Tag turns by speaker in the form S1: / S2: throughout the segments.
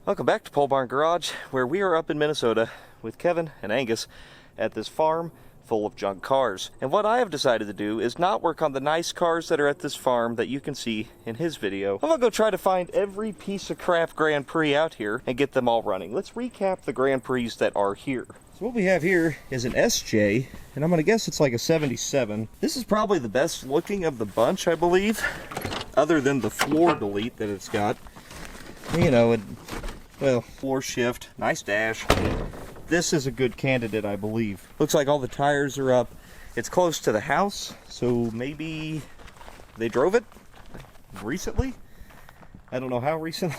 S1: Welcome back to Pole Barn Garage, where we are up in Minnesota with Kevin and Angus at this farm full of junk cars. And what I have decided to do is not work on the nice cars that are at this farm that you can see in his video. I'm gonna go try to find every piece of crap Grand Prix out here and get them all running. Let's recap the Grand Prix that are here. So what we have here is an SJ, and I'm gonna guess it's like a 77. This is probably the best looking of the bunch, I believe, other than the floor delete that it's got. You know, well, floor shift, nice dash. This is a good candidate, I believe. Looks like all the tires are up. It's close to the house, so maybe they drove it recently. I don't know how recently.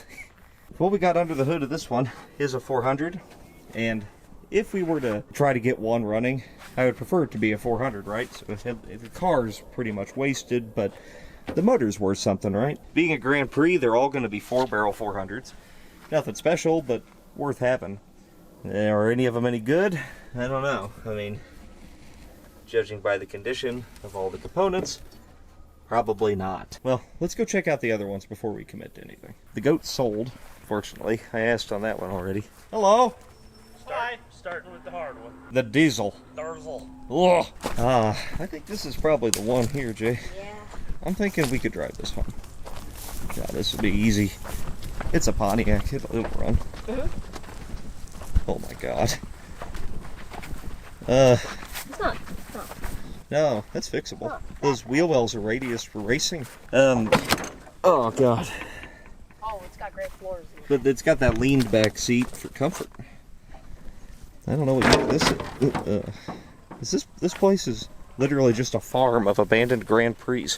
S1: What we got under the hood of this one is a 400, and if we were to try to get one running, I would prefer it to be a 400, right? So the car's pretty much wasted, but the motor's worth something, right? Being a Grand Prix, they're all going to be 4-barrel 400s. Nothing special, but worth having. Are any of them any good? I don't know. I mean, judging by the condition of all the components, probably not. Well, let's go check out the other ones before we commit to anything. The goat sold, fortunately. I asked on that one already. Hello?
S2: Starting with the hard one.
S1: The diesel.
S2: Diesel.
S1: Ugh. I think this is probably the one here, Jay.
S3: Yeah.
S1: I'm thinking we could drive this one. Yeah, this would be easy. It's a Pontiac. It'll run. Oh my god.
S3: It's not.
S1: No, that's fixable. Those wheel wells are radius for racing. Oh god.
S3: Oh, it's got great floors in it.
S1: But it's got that leaned back seat for comfort. I don't know what this place is literally just a farm of abandoned Grand Prix.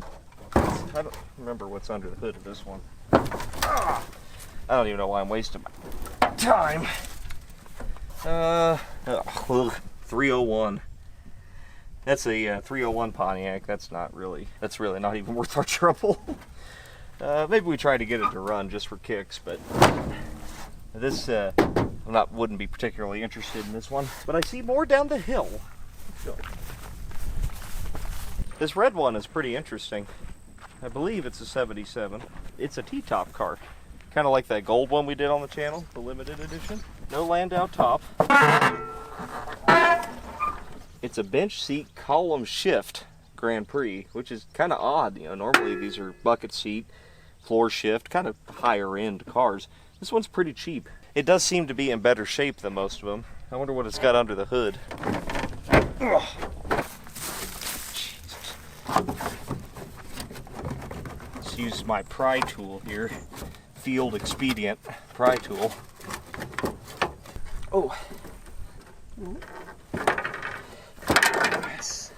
S1: I don't remember what's under the hood of this one. I don't even know why I'm wasting my time. 301. That's a 301 Pontiac. That's really not even worth our trouble. Maybe we try to get it to run just for kicks, but this wouldn't be particularly interested in this one. But I see more down the hill. This red one is pretty interesting. I believe it's a 77. It's a T-top car. Kind of like that gold one we did on the channel, the limited edition. No Landau top. It's a bench seat column shift Grand Prix, which is kind of odd. You know, normally these are bucket seat, floor shift, kind of higher end cars. This one's pretty cheap. It does seem to be in better shape than most of them. I wonder what it's got under the hood. Ugh. Jesus. Let's use my pry tool here. Field expedient pry tool. Oh. Nice.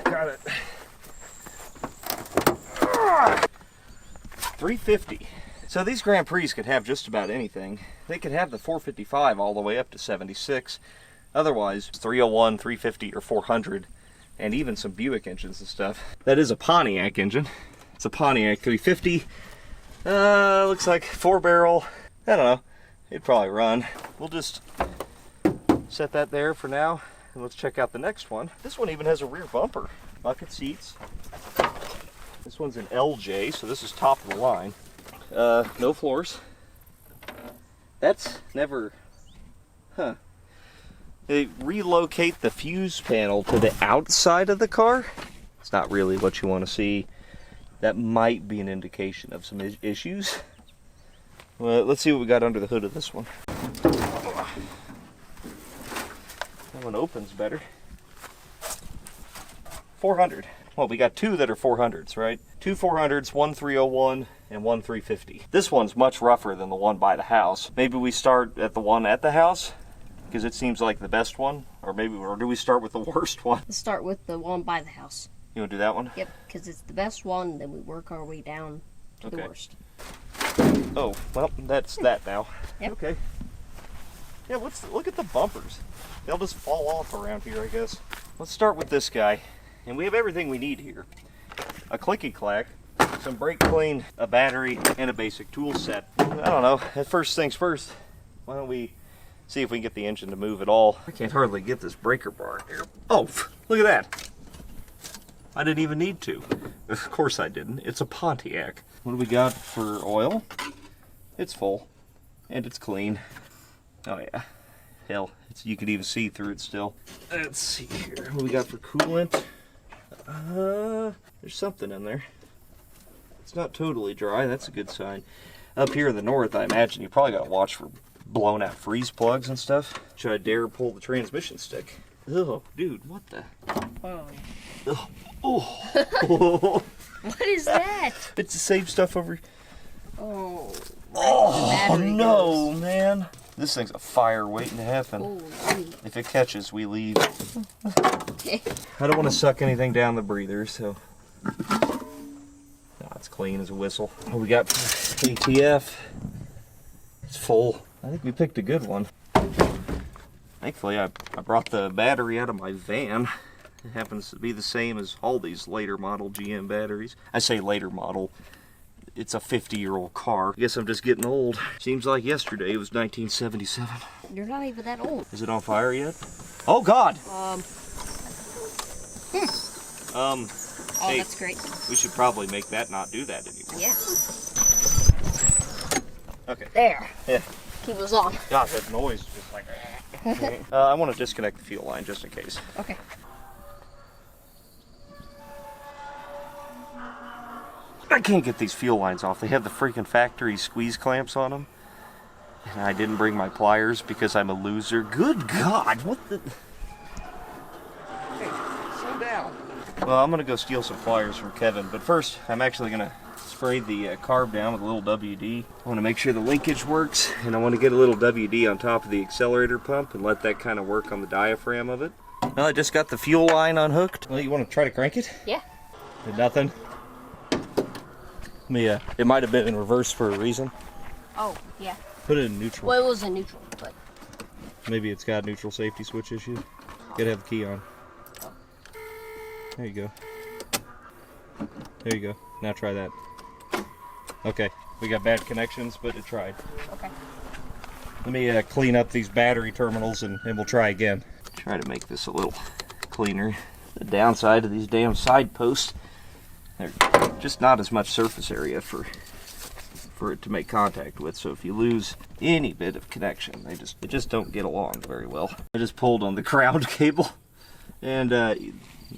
S1: Got it. 350. So these Grand Prix could have just about anything. They could have the 455 all the way up to 76. Otherwise, 301, 350, or 400. And even some Buick engines and stuff. That is a Pontiac engine. It's a Pontiac 350. Looks like 4-barrel. I don't know. It'd probably run. We'll just set that there for now. And let's check out the next one. This one even has a rear bumper. Bucket seats. This one's an LJ, so this is top of the line. No floors. That's never... Huh. They relocate the fuse panel to the outside of the car. It's not really what you want to see. That might be an indication of some issues. Well, let's see what we got under the hood of this one. That one opens better. 400. Well, we got two that are 400s, right? Two 400s, one 301, and one 350. This one's much rougher than the one by the house. Maybe we start at the one at the house, because it seems like the best one, or do we start with the worst one?
S3: Let's start with the one by the house.
S1: You want to do that one?
S3: Yep, because it's the best one, then we work our way down to the worst.
S1: Oh, well, that's that now.
S3: Yep. Okay.
S1: Yeah, look at the bumpers. They'll just fall off around here, I guess. Let's start with this guy. And we have everything we need here. A clicky-clack, some brake clean, a battery, and a basic tool set. I don't know, first things first, why don't we see if we can get the engine to move at all. I can't hardly get this breaker bar here. Oh, look at that. I didn't even need to. Of course I didn't. It's a Pontiac. What do we got for oil? It's full. And it's clean. Oh yeah. Hell, you can even see through it still. Let's see here. What do we got for coolant? There's something in there. It's not totally dry. That's a good sign. Up here in the north, I imagine you probably got to watch for blown out freeze plugs and stuff. Should I dare pull the transmission stick? Oh, dude, what the?
S3: Oh.
S1: Oh.
S3: What is that?
S1: It's the same stuff over.
S3: Oh.
S1: Oh no, man! This thing's a fire waiting to happen.
S3: Oh,
S1: if it catches, we leave.
S3: okay.
S1: I don't want to suck anything down the breather, so. No, it's clean as a whistle. What we got for ATF? It's full. I think we picked a good one. Thankfully, I brought the battery out of my van. It happens to be the same as all these later model GM batteries. I say later model. It's a 50-year-old car. I guess I'm just getting old. Seems like yesterday it was 1977.
S3: You're not even that old.
S1: Is it on fire yet? Oh God!
S3: Oh,
S1: hey,
S3: that's great.
S1: we should probably make that not do that anymore.
S3: Yeah.
S1: Okay.
S3: There.
S1: Yeah.
S3: Keep us on.
S1: God, that noise is just like. I want to disconnect the fuel line just in case.
S3: Okay.
S1: I can't get these fuel lines off. They have the freaking factory squeeze clamps on them. And I didn't bring my pliers because I'm a loser. Good God, what the... Hey, slow down. Well, I'm going to go steal some pliers from Kevin. But first, I'm actually going to spray the carb down with a little WD. I want to make sure the linkage works. And I want to get a little WD on top of the accelerator pump and let that kind of work on the diaphragm of it. Well, I just got the fuel line unhooked. Well, you want to try to crank it?
S3: Yeah.
S1: Did nothing? Yeah, it might have been in reverse for a reason.
S3: Oh, yeah.
S1: Put it in neutral.
S3: Well, it was in neutral, but...
S1: Maybe it's got a neutral safety switch issue. Gotta have the key on. There you go. There you go. Now try that. Okay, we got bad connections, but it tried.
S3: Okay.
S1: Let me clean up these battery terminals and we'll try again. Try to make this a little cleaner. The downside of these damn side posts, there's just not as much surface area for it to make contact with. So if you lose any bit of connection, they just don't get along very well. I just pulled on the ground cable, and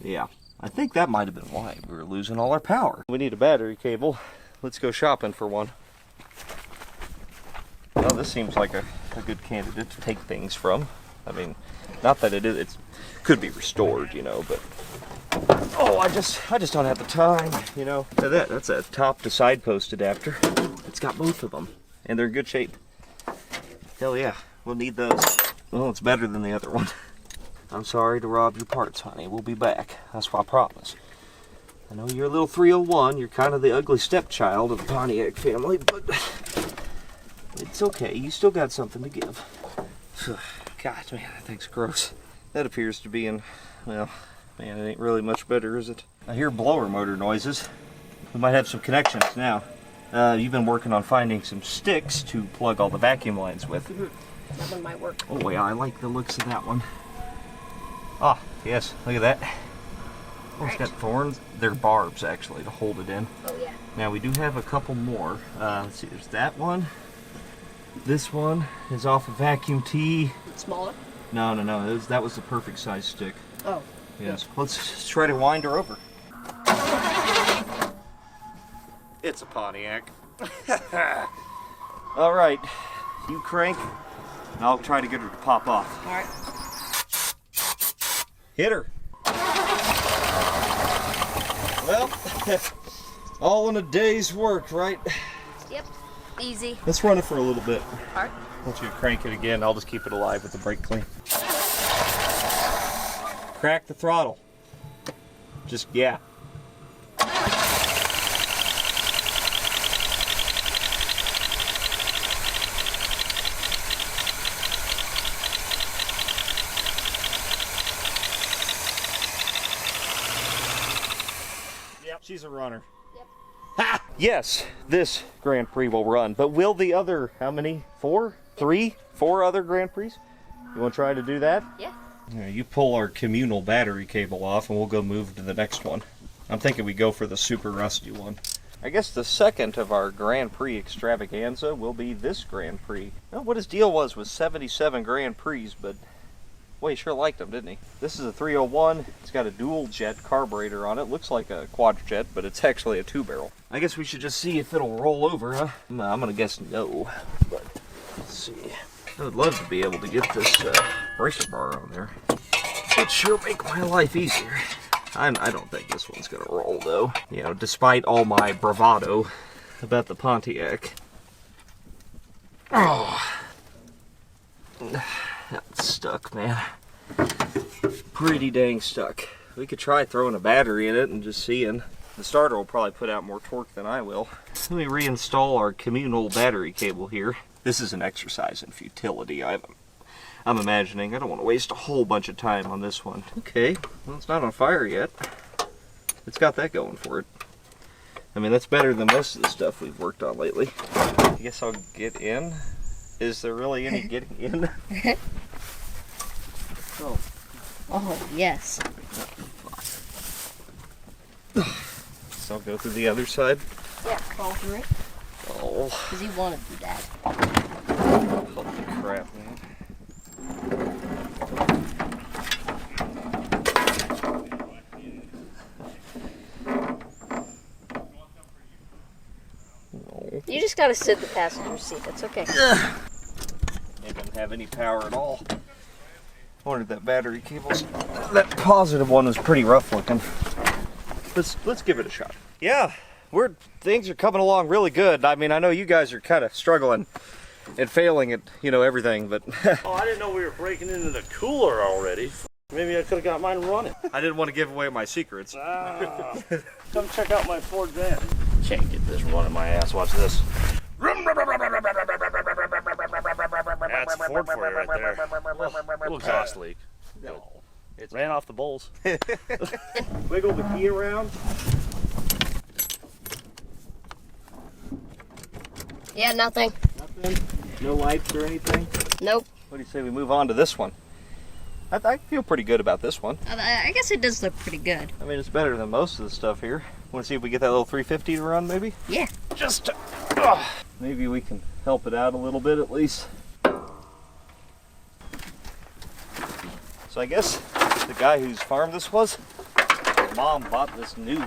S1: yeah, I think that might have been why we were losing all our power. We need a battery cable. Let's go shopping for one. Well, this seems like a good candidate to take things from. I mean, not that it could be restored, you know, but oh, I just don't have the time, you know. That's a top to side post adapter. It's got both of them, and they're in good shape. Hell yeah, we'll need those. Well, it's better than the other one. I'm sorry to rob your parts, honey. We'll be back. That's what I promise. I know you're a little 301. You're kind of the ugly stepchild of the Pontiac family, but it's okay. You still got something to give. God, man, that thing's gross. That appears to be in, well, man, it ain't really much better, is it? I hear blower motor noises. We might have some connections now. You've been working on finding some sticks to plug all the vacuum lines with.
S3: That one might work.
S1: Oh, yeah, I like the looks of that one. Ah, yes, look at that. Oh, it's got thorns. They're barbs, actually, to hold it in.
S3: Oh, yeah.
S1: Now, we do have a couple more. Let's see, there's that one. This one is off a vacuum tee.
S3: Smaller?
S1: No. That was the perfect size stick.
S3: Oh.
S1: Yes. Let's try to wind her over. It's a Pontiac. All right, you crank, and I'll try to get her to pop off.
S3: All right.
S1: Hit her. Well, all in a day's work, right?
S3: Yep. Easy.
S1: Let's run it for a little bit.
S3: All right.
S1: Once you crank it again, I'll just keep it alive with the brake clean. Crack the throttle. Just, yeah. Yep, she's a runner.
S3: Yep.
S1: Ha! Yes, this Grand Prix will run, but will the other, how many? 4? 3? 4 other Grand Prix? You want to try to do that?
S3: Yeah.
S1: You pull our communal battery cable off and we'll go move to the next one. I'm thinking we go for the super rusty one. I guess the second of our Grand Prix extravaganza will be this Grand Prix. Well, what his deal was 77 Grand Prix, but boy, he sure liked them, didn't he? This is a 301. It's got a dual jet carburetor on it. Looks like a quadjet, but it's actually a 2-barrel. I guess we should just see if it'll roll over, huh? I'm gonna guess no, but let's see. I would love to be able to get this bracer bar on there. It'd sure make my life easier. I don't think this one's gonna roll though. You know, despite all my bravado about the Pontiac. Oh, that's stuck, man. Pretty dang stuck. We could try throwing a battery in it and just seeing. The starter will probably put out more torque than I will. Let me reinstall our communal battery cable here. This is an exercise in futility. I'm imagining. I don't want to waste a whole bunch of time on this one. Okay, well, it's not on fire yet. It's got that going for it. I mean, that's better than most of the stuff we've worked on lately. I guess I'll get in. Is there really any getting in? Oh.
S3: Oh, yes.
S1: So I'll go through the other side.
S3: Yeah, crawl through it.
S1: Oh.
S3: Because he wanted to do that.
S1: Holy crap, man. No.
S3: You just gotta sit in the passenger seat. That's okay.
S1: It doesn't have any power at all. I wondered that battery cable's... That positive one was pretty rough looking. Let's give it a shot. Yeah, things are coming along really good. I mean, I know you guys are kind of struggling and failing at, you know, everything, but...
S2: Oh, I didn't know we were breaking into the cooler already. Maybe I could have got mine running.
S1: I didn't want to give away my secrets.
S2: Come check out my Ford van. Can't get this running my ass. Watch this. That's Ford for you right there. Little exhaust leak.
S1: No. It
S2: ran off the bowls.
S1: Wiggle the key around.
S3: Yeah, nothing.
S1: Nothing. No lights or anything.
S3: Nope.
S1: What do you say we move on to this one? I feel pretty good about this one.
S3: I guess it does look pretty good.
S1: I mean, it's better than most of the stuff here. Want to see if we get that little 350 to run, maybe?
S3: Yeah.
S1: Just to, maybe we can help it out a little bit at least. So I guess the guy whose farm this was, his mom bought this new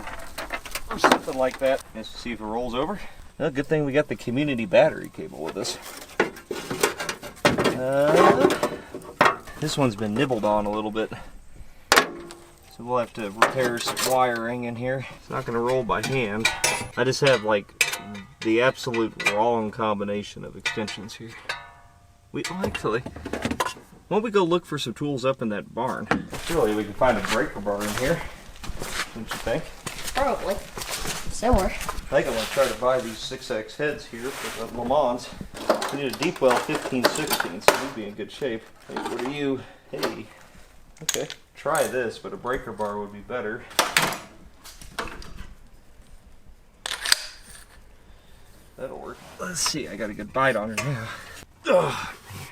S1: or something like that. Let's see if it rolls over. Well, good thing we got the community battery cable with us. This one's been nibbled on a little bit. So we'll have to repair some wiring in here. It's not going to roll by hand. I just have like the absolute wrong combination of extensions here. Actually, why don't we go look for some tools up in that barn? Surely we can find a breaker bar in here. Don't you think?
S3: Probably. Somewhere.
S1: I think I'm going to try to buy these 6X heads here for the Le Mans. We need a deep well 15/16, so we'd be in good shape. Hey, what are you? Hey. Okay. Try this, but a breaker bar would be better. That'll work. Let's see. I got a good bite on her now. Oh, man.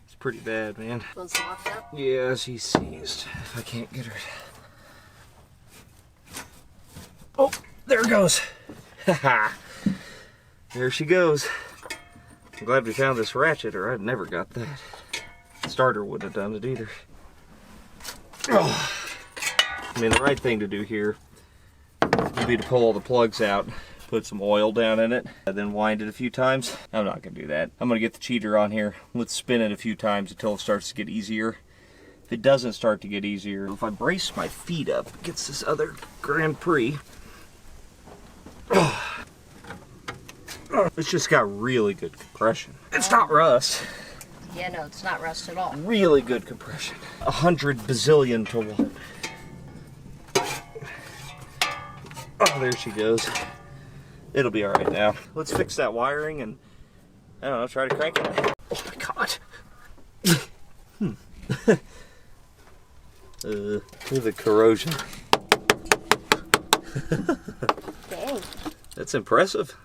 S1: It's pretty bad, man.
S3: One's locked up?
S1: Yeah, she's seized. If I can't get her. Oh, there it goes. Haha. There she goes. I'm glad we found this ratchet, or I'd never got that. Starter wouldn't have done it either. Oh. I mean, the right thing to do here would be to pull all the plugs out, put some oil down in it, and then wind it a few times. I'm not going to do that. I'm going to get the cheater on here. Let's spin it a few times until it starts to get easier. If it doesn't start to get easier, if I brace my feet up against this other Grand Prix, it's just got really good compression. It's not rust.
S3: Yeah, no, it's not rust at all.
S1: Really good compression. 100 bazillion to 1. Oh, there she goes. It'll be alright now. Let's fix that wiring and, I don't know, try to crank it. Oh my god. Look at the corrosion.
S3: Dang.
S1: That's impressive.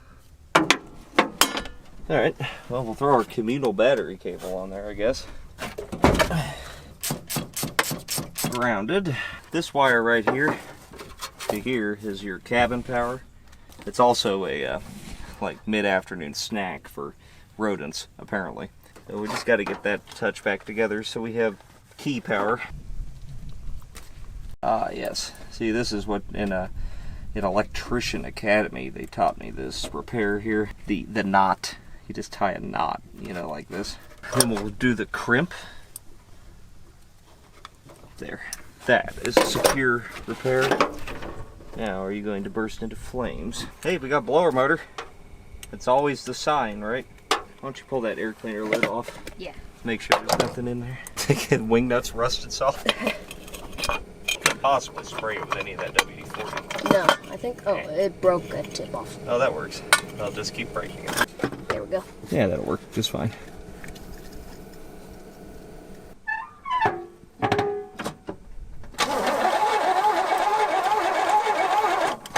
S1: Alright, well, we'll throw our communal battery cable on there, I guess. Grounded. This wire right here here is your cabin power. It's also a like mid-afternoon snack for rodents, apparently. So we just got to get that touch back together so we have key power. Ah, yes. See, this is what in Electrician Academy they taught me this repair here. The knot. You just tie a knot, you know, like this. Then we'll do the crimp. There. That is a secure repair. Now, are you going to burst into flames? Hey, we got blower motor. It's always the sign, right? Why don't you pull that air cleaner lid off?
S3: Yeah.
S1: Make sure there's nothing in there. Thinking wing nuts rusted soft. Couldn't possibly spray it with any of that WD-40.
S3: No, I think, oh, it broke a tip off.
S1: Oh, that works. I'll just keep breaking it.
S3: There we go.
S1: Yeah, that'll work just fine.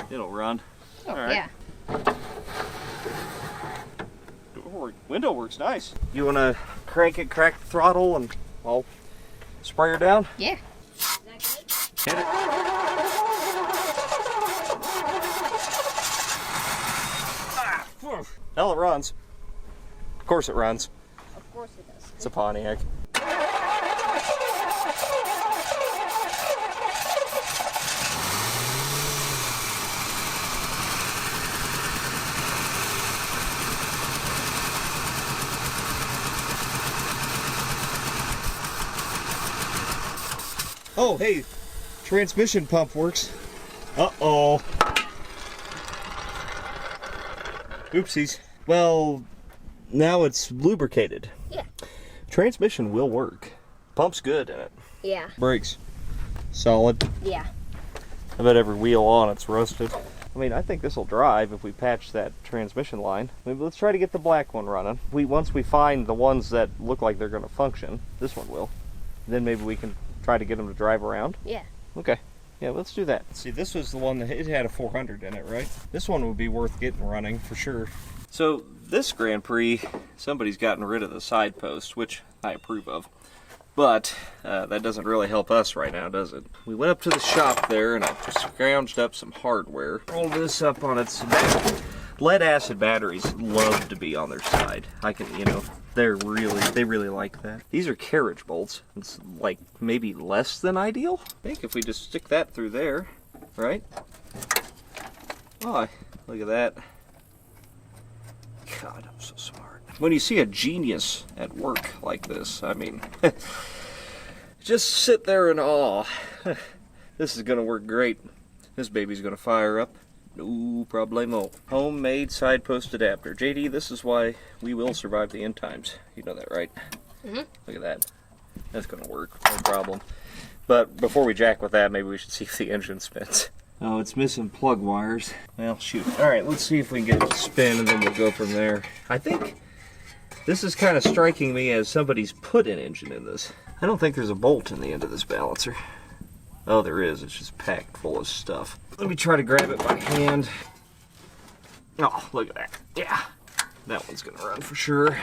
S1: It'll run.
S3: Oh,
S1: All right.
S3: yeah.
S1: Window works nice. You want to crank it, crack the throttle, and I'll spray her down?
S3: Yeah.
S1: Hit it. Hell, it runs. Of course it runs.
S3: Of course it does.
S1: It's a Pontiac. Oh, hey, transmission pump works. Uh-oh. Oopsies. Well, now it's lubricated.
S3: Yeah.
S1: Transmission will work. Pump's good in it.
S3: Yeah.
S1: Brakes, solid.
S3: Yeah.
S1: I bet every wheel on it's rusted. I mean, I think this will drive if we patch that transmission line. Maybe let's try to get the black one running. Once we find the ones that look like they're going to function, this one will, then maybe we can try to get them to drive around.
S3: Yeah.
S1: Okay. Yeah, let's do that. See, this was the one that it had a 400 in it, right? This one would be worth getting running for sure. So this Grand Prix, somebody's gotten rid of the side post, which I approve of. But that doesn't really help us right now, does it? We went up to the shop there and I scrounged up some hardware. Roll this up on its back. Lead acid batteries love to be on their side. I can, you know, they really like that. These are carriage bolts. It's like maybe less than ideal. I think if we just stick that through there, right? Oh, look at that. God, I'm so smart. When you see a genius at work like this, I mean, just sit there in awe. This is gonna work great. This baby's gonna fire up. No problemo. Homemade side post adapter. JD, this is why we will survive the end times. You know that, right?
S3: Mm-hmm.
S1: Look at that. That's gonna work, no problem. But before we jack with that, maybe we should see if the engine spins. Oh, it's missing plug wires. Well, shoot. Alright, let's see if we can get it to spin and then we'll go from there. I think this is kind of striking me as somebody's put an engine in this. I don't think there's a bolt in the end of this balancer. Oh, there is. It's just packed full of stuff. Let me try to grab it by hand. Oh, look at that. Yeah. That one's going to run for sure.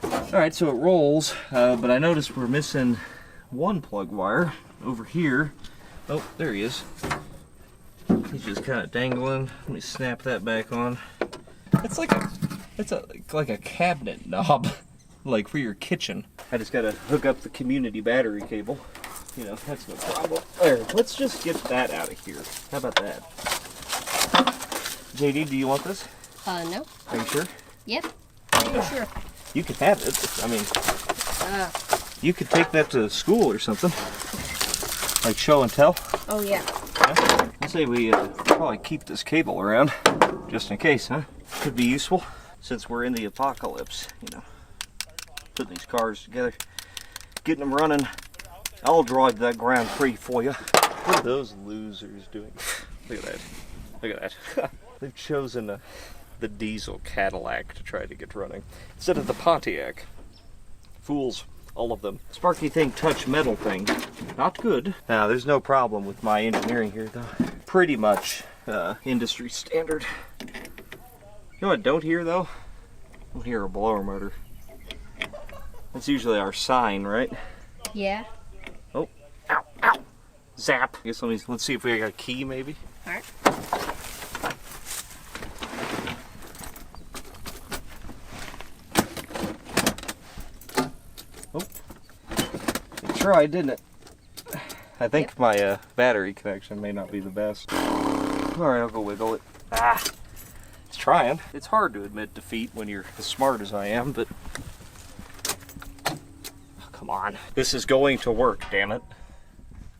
S1: Alright, so it rolls, but I noticed we're missing one plug wire over here. Oh, there he is. He's just kind of dangling. Let me snap that back on. It's like a cabinet knob, like for your kitchen. I just got to hook up the community battery cable. You know, that's no problem. There, let's just get that out of here. How about that? JD, do you want this?
S3: No.
S1: Are you sure?
S3: Yep. Sure.
S1: You could have it. I mean, you could take that to school or something. Like show and tell.
S3: Oh, yeah.
S1: Yeah. I say we probably keep this cable around, just in case, huh? Could be useful, since we're in the apocalypse, you know. Putting these cars together, getting them running. I'll drive that Grand Prix for you. What are those losers doing? Look at that. Look at that. They've chosen the diesel Cadillac to try to get running instead of the Pontiac. Fools, all of them. Sparky thing, touch metal thing. Not good. Now, there's no problem with my engineering here, though. Pretty much industry standard. You know what I don't hear, though? I don't hear a blower motor. That's usually our sign, right?
S3: Yeah.
S1: Oh, ow, ow. Zap. I guess let's see if we got a key maybe.
S3: All right.
S1: Oh, it tried, didn't it? I think my battery connection may not be the best. All right, I'll go wiggle it. Ah, it's trying. It's hard to admit defeat when you're as smart as I am, but oh, come on. This is going to work, damn it.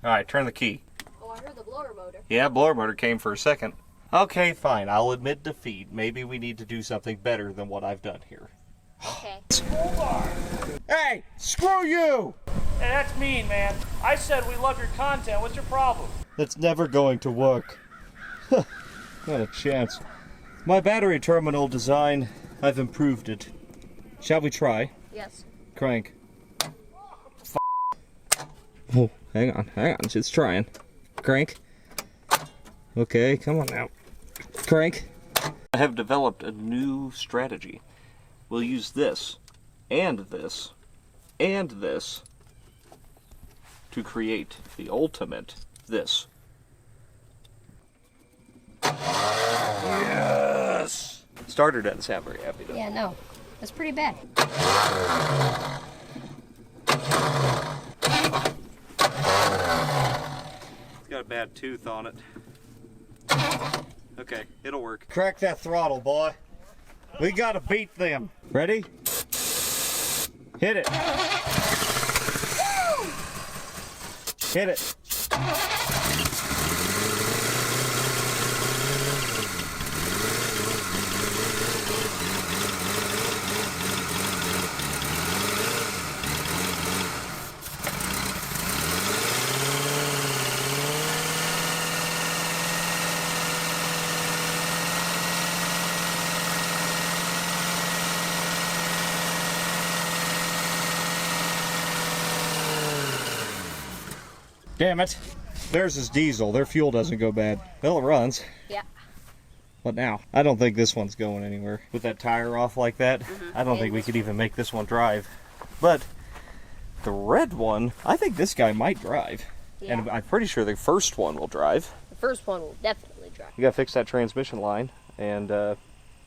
S1: All right, turn the key.
S3: Oh, I heard the blower motor.
S1: Yeah, blower motor came for a second. Okay, fine. I'll admit defeat. Maybe we need to do something better than what I've done here.
S3: Okay.
S1: Hey, screw you!
S2: Hey, that's mean, man. I said we love your content. What's your problem?
S1: That's never going to work. Not a chance. My battery terminal design, I've improved it. Shall we try?
S3: Yes.
S1: Crank. Oh, hang on. It's trying. Crank. Okay, come on now. Crank. I have developed a new strategy. We'll use this, and this, and this to create the ultimate this. Yes! Starter doesn't sound very happy though.
S3: Yeah, no. That's pretty bad.
S1: It's got a bad tooth on it. Okay, it'll work. Crack that throttle, boy. We gotta beat them. Ready? Hit it. Hit it. Damn it. Theirs is diesel. Their fuel doesn't go bad. Well, it runs.
S3: Yeah.
S1: What now? I don't think this one's going anywhere. With that tire off like that, I don't think we could even make this one drive. But the red one, I think this guy might drive.
S3: Yeah.
S1: And I'm pretty sure the first one will drive.
S3: The first one will definitely drive.
S1: We gotta fix that transmission line and air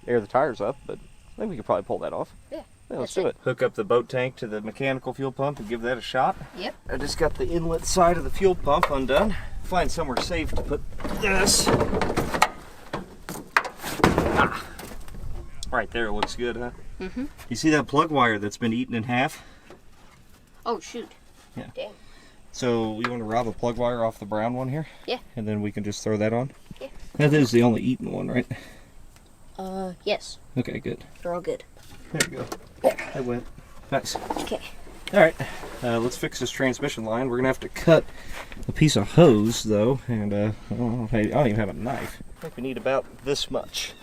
S1: the tires up, but I think we could probably pull that off.
S3: Yeah.
S1: Yeah, let's do it. Hook up the boat tank to the mechanical fuel pump and give that a shot.
S3: Yep.
S1: I just got the inlet side of the fuel pump undone. Find somewhere safe to put this. Ah. Right there looks good, huh?
S3: Mm-hmm.
S1: You see that plug wire that's been eaten in half?
S3: Oh, shoot.
S1: Yeah.
S3: Damn.
S1: So we want to rob a plug wire off the brown one here?
S3: Yeah.
S1: And then we can just throw that on?
S3: Yeah.
S1: That is the only eaten one, right?
S3: Yes.
S1: Okay, good.
S3: They're all good.
S1: There you go. That went. Nice.
S3: Okay.
S1: All right, let's fix this transmission line. We're gonna have to cut a piece of hose though, and I don't even have a knife. I think we need about this much.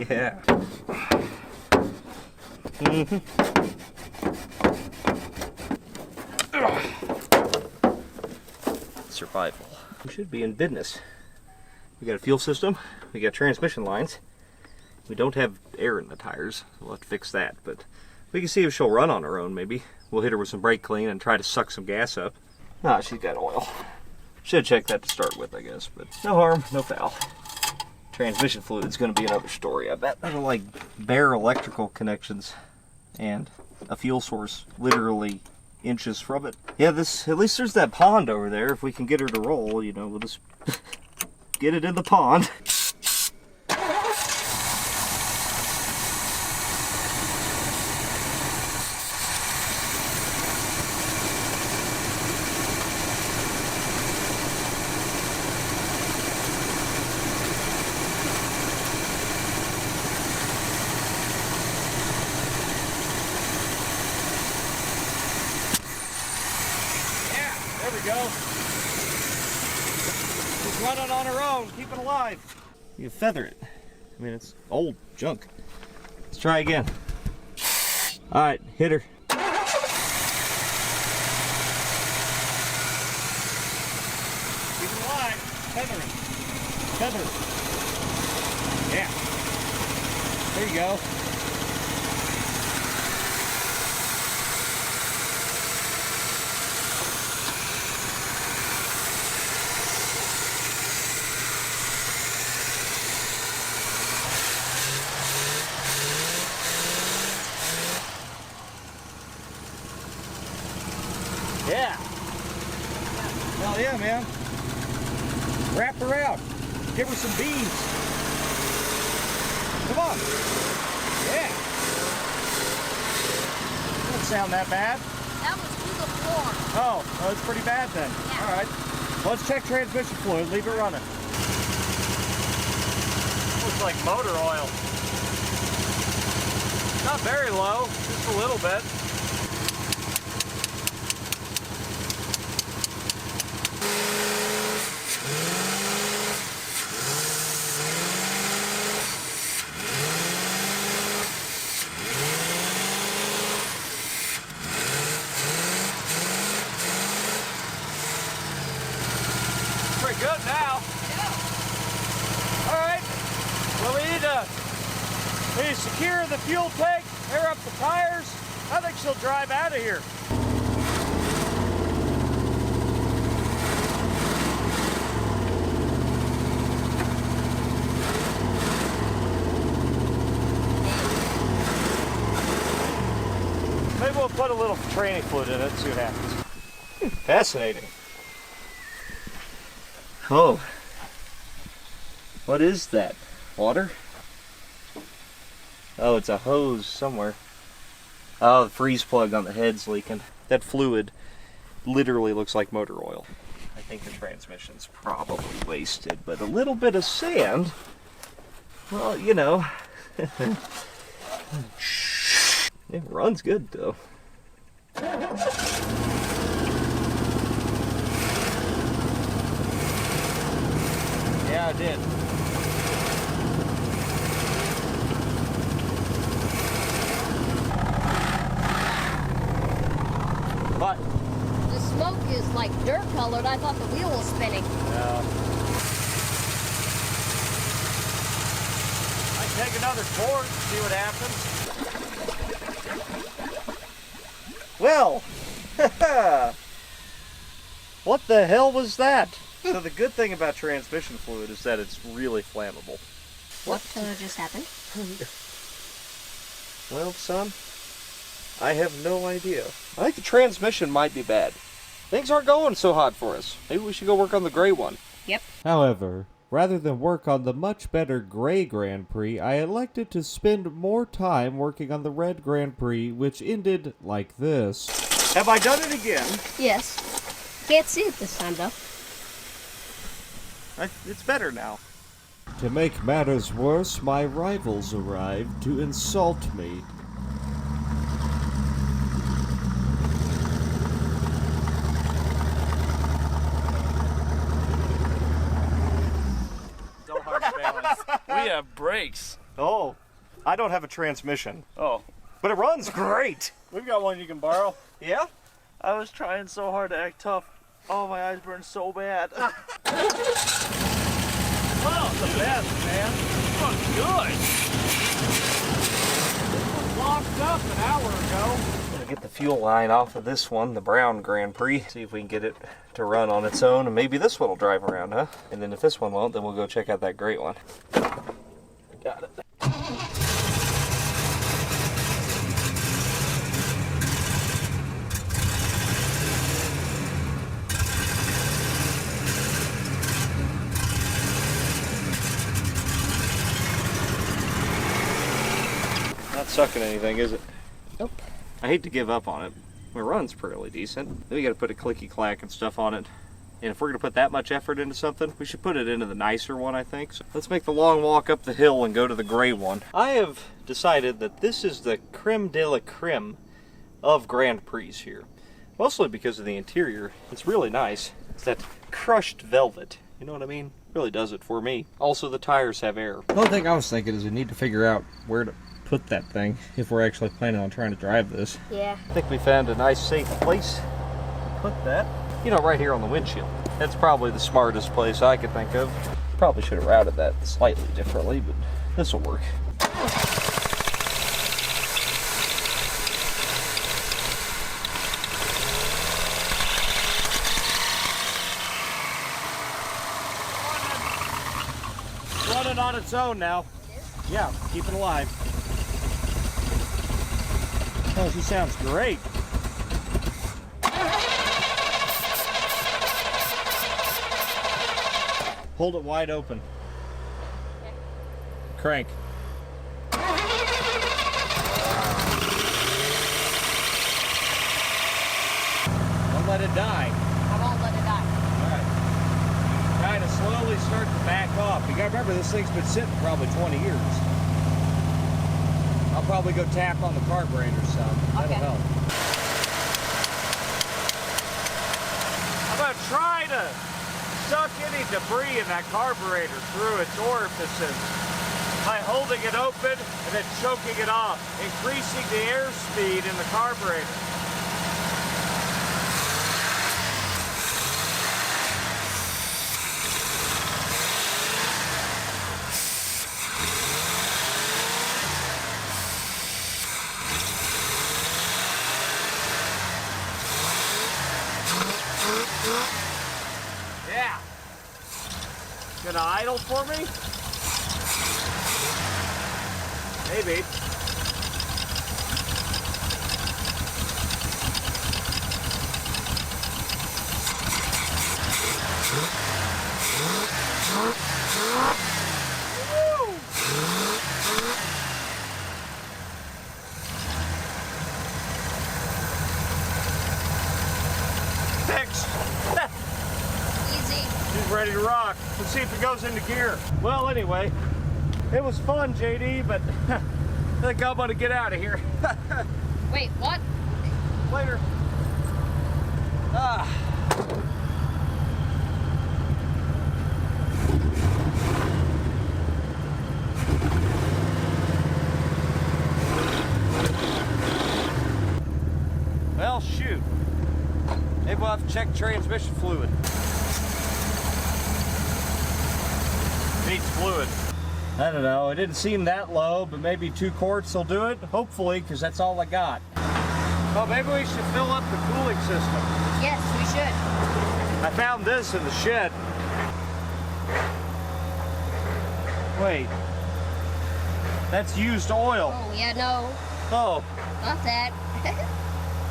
S1: Yeah. Survival. We should be in business. We got a fuel system, we got transmission lines. We don't have air in the tires, so we'll have to fix that, but we can see if she'll run on her own maybe. We'll hit her with some brake clean and try to suck some gas up. Ah, she's got oil. Should check that to start with, I guess, but no harm, no foul. Transmission fluid's gonna be another story, I bet. That'll like bare electrical connections and a fuel source literally inches from it. Yeah, at least there's that pond over there. If we can get her to roll, you know, we'll just get it in the pond. There we go. She's running on her own. Keep it alive. You feather it. I mean, it's old junk. Let's try again. All right, hit her. Keep it alive. Feather it. Feather it. Yeah. There you go. Yeah. Hell yeah, man. Wrap her out. Give her some beans. Come on. Yeah. Doesn't sound that bad.
S3: That was through the floor.
S1: Oh, well, it's pretty bad then.
S3: Yeah.
S1: All right. Let's check transmission fluid. Leave it running. Looks like motor oil. Not very low, just a little bit. Pretty good now. All right. Well, we need to secure the fuel tank, air up the tires. I think she'll drive out of here. Maybe we'll put a little training fluid in it and see what happens. Fascinating. Oh. What is that? Water? Oh, it's a hose somewhere. Oh, the freeze plug on the head's leaking. That fluid literally looks like motor oil. I think the transmission's probably wasted, but a little bit of sand, well, you know. It runs good, though. Yeah, I did. But
S3: The smoke is like dirt colored. I thought the wheel was spinning.
S1: I can take another quart and see what happens. Well, what the hell was that? So the good thing about transmission fluid is that it's really flammable.
S3: What just happened?
S1: Well, son, I have no idea. I think the transmission might be bad. Things aren't going so hot for us. Maybe we should go work on the gray one.
S3: Yep.
S4: However, rather than work on the much better gray Grand Prix, I elected to spend more time working on the red Grand Prix, which ended like this.
S1: Have I done it again?
S3: Yes. Can't see it this time, though.
S1: It's better now.
S4: To make matters worse, my rivals arrived to insult me.
S2: So hard to balance. We have brakes.
S1: Oh, I don't have a transmission,
S2: Oh,
S1: but it runs great.
S2: we've got one you can borrow.
S1: Yeah?
S2: I was trying so hard to act tough. Oh, my eyes burn so bad. Oh, the best, man. This looks good.
S1: This was locked up an hour ago. I'm gonna get the fuel line off of this one, the brown Grand Prix. See if we can get it to run on its own, and maybe this one will drive around, huh? And then if this one won't, then we'll go check out that great one. Got it. Not sucking anything, is it?
S3: Nope.
S1: I hate to give up on it. It runs pretty decent. Then we got to put a clicky clack and stuff on it. And if we're going to put that much effort into something, we should put it into the nicer one, I think. So let's make the long walk up the hill and go to the gray one. I have decided that this is the creme de la creme of Grand Prix here. Mostly because of the interior. It's really nice. It's that crushed velvet. You know what I mean? Really does it for me. Also, the tires have air. The only thing I was thinking is we need to figure out where to put that thing if we're actually planning on trying to drive this.
S3: Yeah.
S1: I think we found a nice safe place to put that. You know, right here on the windshield. That's probably the smartest place I could think of. Probably should have routed that slightly differently, but this will work. Running on its own now. Yeah, keep it alive. Oh, she sounds great. Hold it wide open.
S3: Okay.
S1: Crank. Don't let it die.
S3: I won't let it die.
S1: Alright. Kind of slowly start to back off. You gotta remember this thing's been sitting probably 20 years. I'll probably go tap on the carburetor some. That'll
S3: Okay.
S1: help. I'm gonna try to suck any debris in that carburetor through its orifices by holding it open and then choking it off, increasing the airspeed in the carburetor. Yeah. Gonna idle for me? Maybe. Woo! Fixed.
S3: Easy.
S1: She's ready to rock. Let's see if it goes into gear. Well, anyway, it was fun, JD, but I think I'm gonna get out of here.
S3: Wait, what?
S1: Later. Ah. Well, shoot. Maybe we'll have to check transmission fluid. Needs fluid. I don't know, it didn't seem that low, but maybe 2 quarts will do it. Hopefully, because that's all I got. Well, maybe we should fill up the cooling system.
S3: Yes, we should.
S1: I found this in the shed. Wait. That's used oil.
S3: Oh, yeah, no.
S1: Oh,
S3: Not that.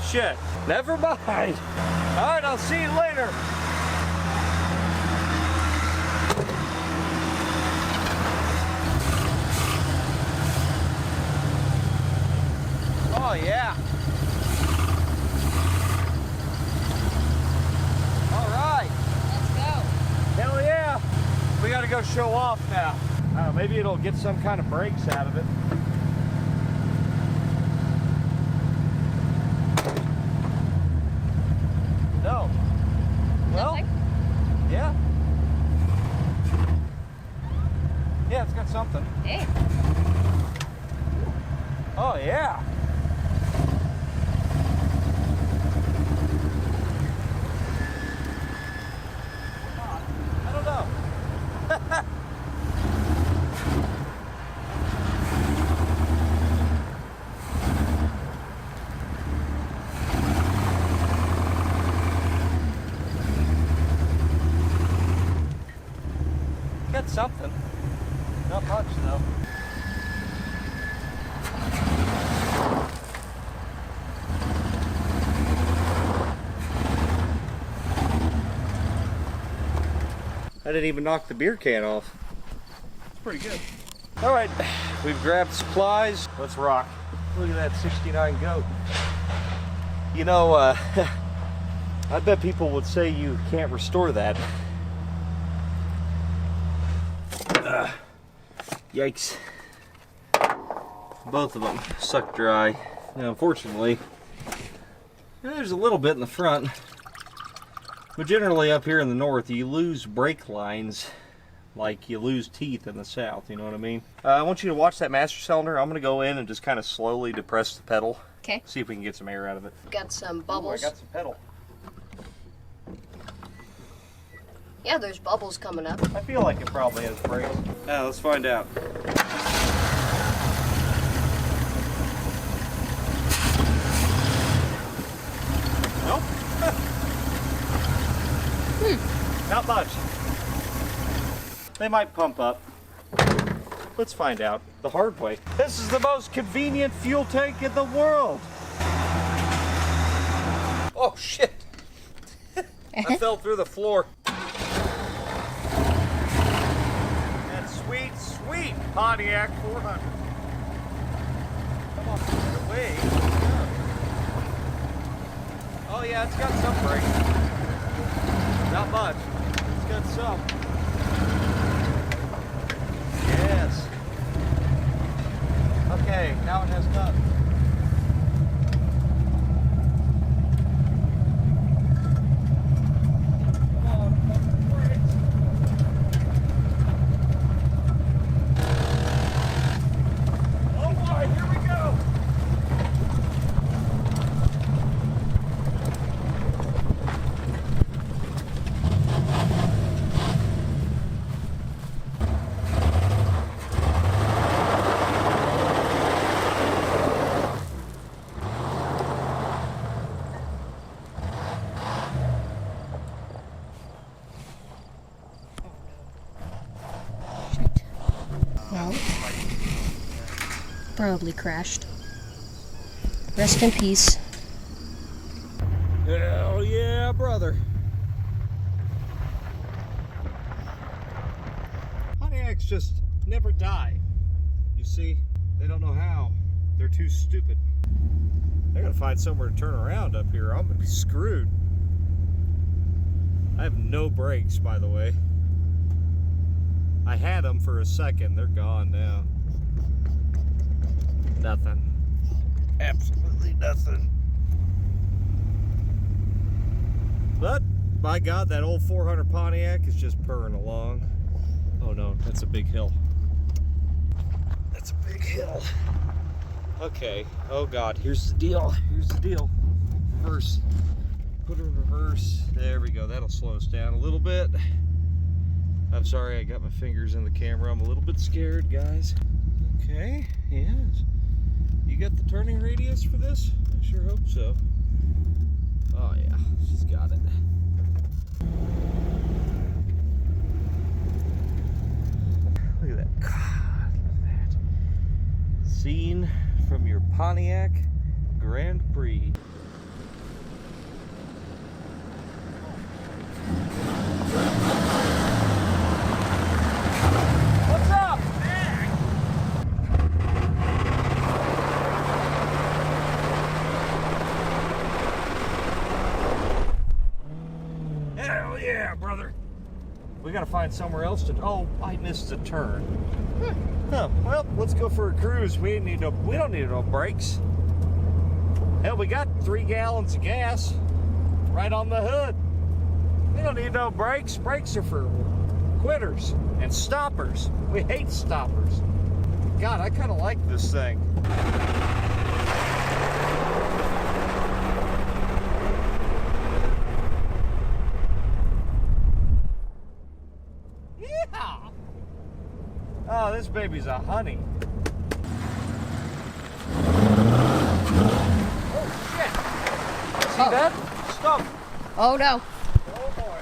S1: shit. Never mind. All right, I'll see you later. Oh, yeah. All right.
S3: Let's go.
S1: Hell yeah. We got to go show off now. Maybe it'll get some kind of brakes out of it. No. Well,
S3: Nothing?
S1: yeah. Yeah, it's got something.
S3: Hey.
S1: Oh, yeah. I don't know. Got something. Not much, though. I didn't even knock the beer can off. It's pretty good. All right, we've grabbed supplies. Let's rock. Look at that 69 goat. You know, I bet people would say you can't restore that. Yikes. Both of them suck dry. Now, unfortunately, there's a little bit in the front. But generally up here in the north, you lose brake lines like you lose teeth in the south, you know what I mean? I want you to watch that master cylinder. I'm going to go in and just kind of slowly depress the pedal.
S3: Okay.
S1: See if we can get some air out of it.
S3: Got some
S1: Ooh,
S3: bubbles.
S1: I got some pedal.
S3: Yeah, there's bubbles coming up.
S1: I feel like it probably has brakes. Now, let's find out. Nope. Not much. They might pump up. Let's find out the hard way. This is the most convenient fuel tank in the world. Oh shit. I fell through the floor. Pontiac 400. Come on, get away. Oh yeah, it's got some brake. Not much. It's got some. Yes. Okay, now it has none. Come on, pump the brakes. Oh boy, here we go.
S3: Well, probably crashed. Rest in peace.
S1: Hell yeah, brother. Pontiacs just never die. You see, they don't know how. They're too stupid. I gotta find somewhere to turn around up here. I'm gonna be screwed. I have no brakes, by the way. I had them for a second. They're gone now. Nothing. Absolutely nothing. But, by God, that old 400 Pontiac is just purring along. Oh no, that's a big hill. That's a big hill. Okay, oh God, here's the deal. Here's the deal. Reverse. Put it in reverse. There we go. That'll slow us down a little bit. I'm sorry, I got my fingers in the camera. I'm a little bit scared, guys. Okay, yes. You got the turning radius for this? I sure hope so. Oh yeah, she's got it. Look at that. God, look at that. Scene from your Pontiac Grand Prix. What's up? Hell yeah, brother. We gotta find somewhere else to. Oh, I missed a turn. Huh. Well, let's go for a cruise. We don't need no brakes. Hell, we got 3 gallons of gas right on the hood. We don't need no brakes. Brakes are for quitters and stoppers. We hate stoppers. God, I kind of like this thing. Yeah. Oh, this baby's a honey. Oh shit! See that? Stop.
S3: Oh no.
S1: Oh boy.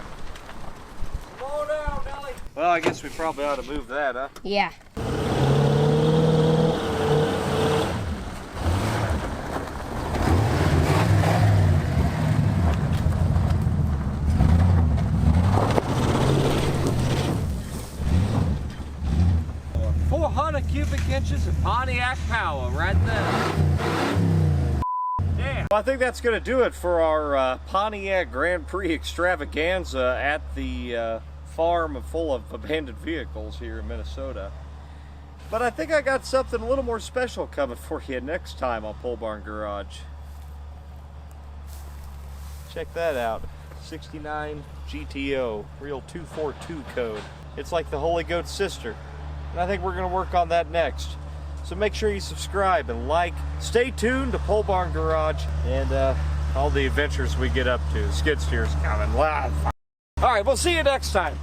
S1: Slow down, Nelly. Well, I guess we probably ought to move that, huh?
S3: Yeah.
S1: Cubic inches of Pontiac power right there. Damn. Well, I think that's going to do it for our Pontiac Grand Prix extravaganza at the farm full of abandoned vehicles here in Minnesota. But I think I got something a little more special coming for you next time on Pole Barn Garage. Check that out. 69 GTO, real 242 code. It's like the Holy Goat's sister. And I think we're going to work on that next. So make sure you subscribe and like. Stay tuned to Pole Barn Garage and all the adventures we get up to. Skid steer's coming live. All right, we'll see you next time.